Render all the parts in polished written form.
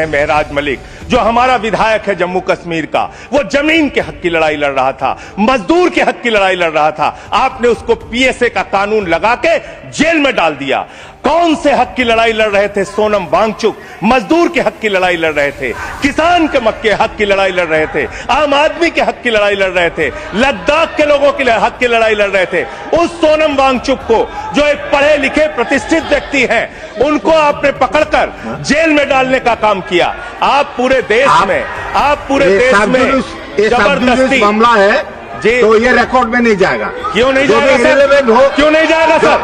महराज मलिक जो हमारा विधायक है जम्मू कश्मीर का, वो जमीन के हक की लड़ाई लड़ रहा था, मजदूर के हक की लड़ाई लड़ रहा था। आपने उसको पीएसए का कानून लगा के जेल में डाल दिया। कौन से हक की लड़ाई लड़ रहे थे? सोनम वांगचुक मजदूर के हक की लड़ाई लड़ रहे थे, किसान के मक्के हक की लड़ाई लड़ रहे थे, आम आदमी के हक की लड़ाई लड़ रहे थे, लद्दाख के लोगों के हक की लड़ाई लड़ रहे थे। उस सोनम वांगचुक को, जो एक पढ़े लिखे प्रतिष्ठित व्यक्ति हैं, उनको आपने पकड़कर जेल में डालने का काम किया। आप पूरे देश में जबरदस्ती मामला है जी, तो ये रिकॉर्ड में नहीं जाएगा। क्यों नहीं जाएगा सर? क्यों नहीं जाएगा सर?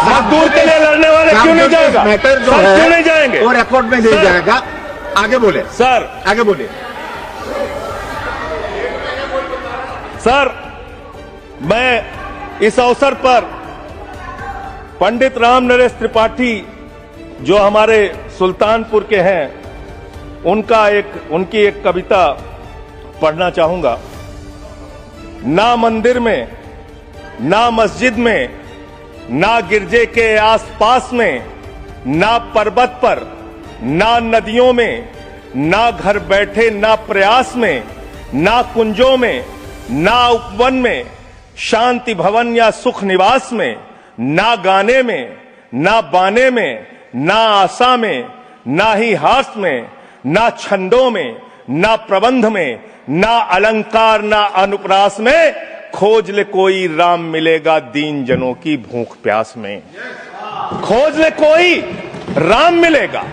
मजदूर के लिए लड़ने वाले क्यों नहीं जाएगा? मैटर जो सर है क्यों नहीं जाएंगे? वो रिकॉर्ड में नहीं जाएगा। आगे बोले सर, आगे बोले सर। मैं इस अवसर पर पंडित राम नरेश त्रिपाठी जो हमारे सुल्तानपुर के हैं, उनकी एक कविता पढ़ना चाहूंगा। ना मंदिर में, ना मस्जिद में, ना गिरजे के आसपास में, ना पर्वत पर, ना नदियों में, ना घर बैठे, ना प्रयास में, ना कुंजों में, ना उपवन में, शांति भवन या सुख निवास में, ना गाने में, ना बाने में, ना आशा में, ना ही हास में, ना छंदों में, ना प्रबंध में, ना अलंकार, ना अनुप्रास में, खोज ले कोई राम मिलेगा दीन जनों की भूख प्यास में। खोज ले कोई राम मिलेगा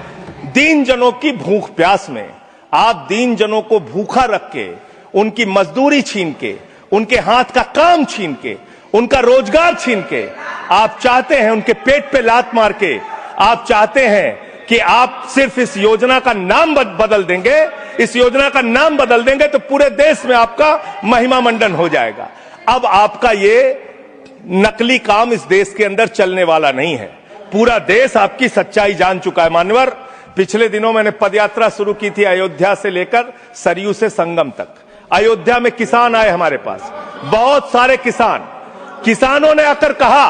दीन जनों की भूख प्यास में। आप दीन जनों को भूखा रख के, उनकी मजदूरी छीन के, उनके हाथ का काम छीन के, उनका रोजगार छीन के, आप चाहते हैं उनके पेट पे लात मार के, आप चाहते हैं कि आप सिर्फ इस योजना का नाम बदल देंगे, इस योजना का नाम बदल देंगे तो पूरे देश में आपका महिमा मंडन हो जाएगा। अब आपका ये नकली काम इस देश के अंदर चलने वाला नहीं है। पूरा देश आपकी सच्चाई जान चुका है। मान्यवर, पिछले दिनों मैंने पदयात्रा शुरू की थी अयोध्या से लेकर सरयू से संगम तक। अयोध्या में किसान आए हमारे पास, बहुत सारे किसानों ने आकर कहा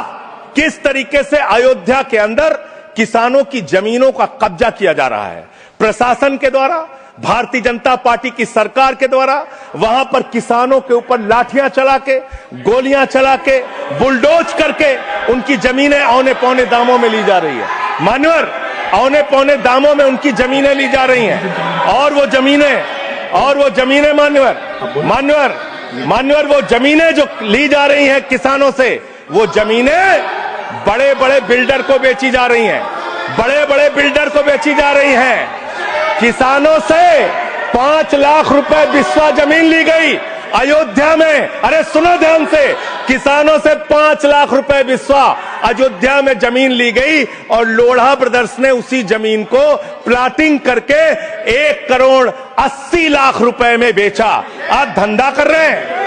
किस तरीके से अयोध्या के अंदर किसानों की जमीनों का कब्जा किया जा रहा है प्रशासन के द्वारा, भारतीय जनता पार्टी की सरकार के द्वारा। वहां पर किसानों के ऊपर लाठियां चला के, गोलियां चला के, बुलडोज करके उनकी जमीनें औने पौने दामों में ली जा रही है। मान्यवर, औने पौने दामों में उनकी जमीनें ली जा रही हैं। और वो जमीनें मान्यवर वो जमीनें जो ली जा रही हैं किसानों से, वो जमीनें बड़े बड़े बिल्डर को बेची जा रही हैं, बड़े बड़े बिल्डर को बेची जा रही हैं। किसानों से 5 लाख रुपए बिस्वा जमीन ली गई अयोध्या में। अरे सुनो ध्यान से, किसानों से 5 लाख रुपए बिस्वा अयोध्या में जमीन ली गई और लोढ़ा ब्रदर्स ने उसी जमीन को प्लाटिंग करके 1 करोड़ 80 लाख रुपए में बेचा। आप धंधा कर रहे हैं,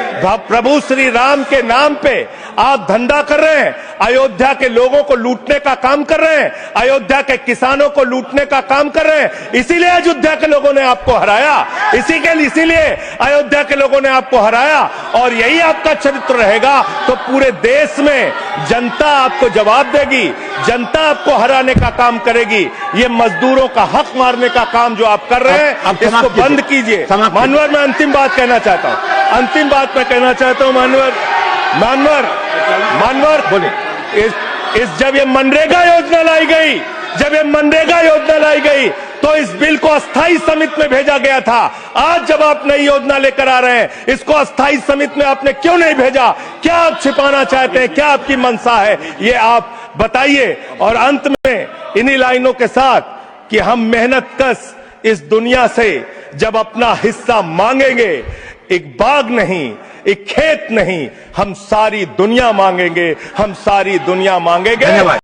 प्रभु श्री राम के नाम पे आप धंधा कर रहे हैं, अयोध्या के लोगों को लूटने का काम कर रहे हैं, अयोध्या के किसानों को लूटने का काम कर रहे हैं। इसीलिए अयोध्या के लोगों ने आपको हराया, इसीलिए अयोध्या के लोगों ने आपको हराया। और यही आपका चरित्र रहेगा तो पूरे देश में जनता आपको जवाब देगी, जनता आपको हराने का काम करेगी। ये मजदूरों का हक मारने का काम जो आप कर रहे हैं, इसको बंद कीजिए। मानवर, मैं अंतिम बात कहना चाहता हूं, मानवर बोले, जब ये मनरेगा योजना लाई गई तो इस बिल को अस्थायी समिति में भेजा गया था। आज जब आप नई योजना लेकर आ रहे हैं, इसको अस्थायी समिति में आपने क्यों नहीं भेजा? क्या आप छिपाना चाहते हैं? क्या आपकी मंशा है? ये आप बताइए। और अंत में इन्हीं लाइनों के साथ कि हम मेहनतकश इस दुनिया से जब अपना हिस्सा मांगेंगे, एक बाग नहीं, एक खेत नहीं, हम सारी दुनिया मांगेंगे। धन्यवाद।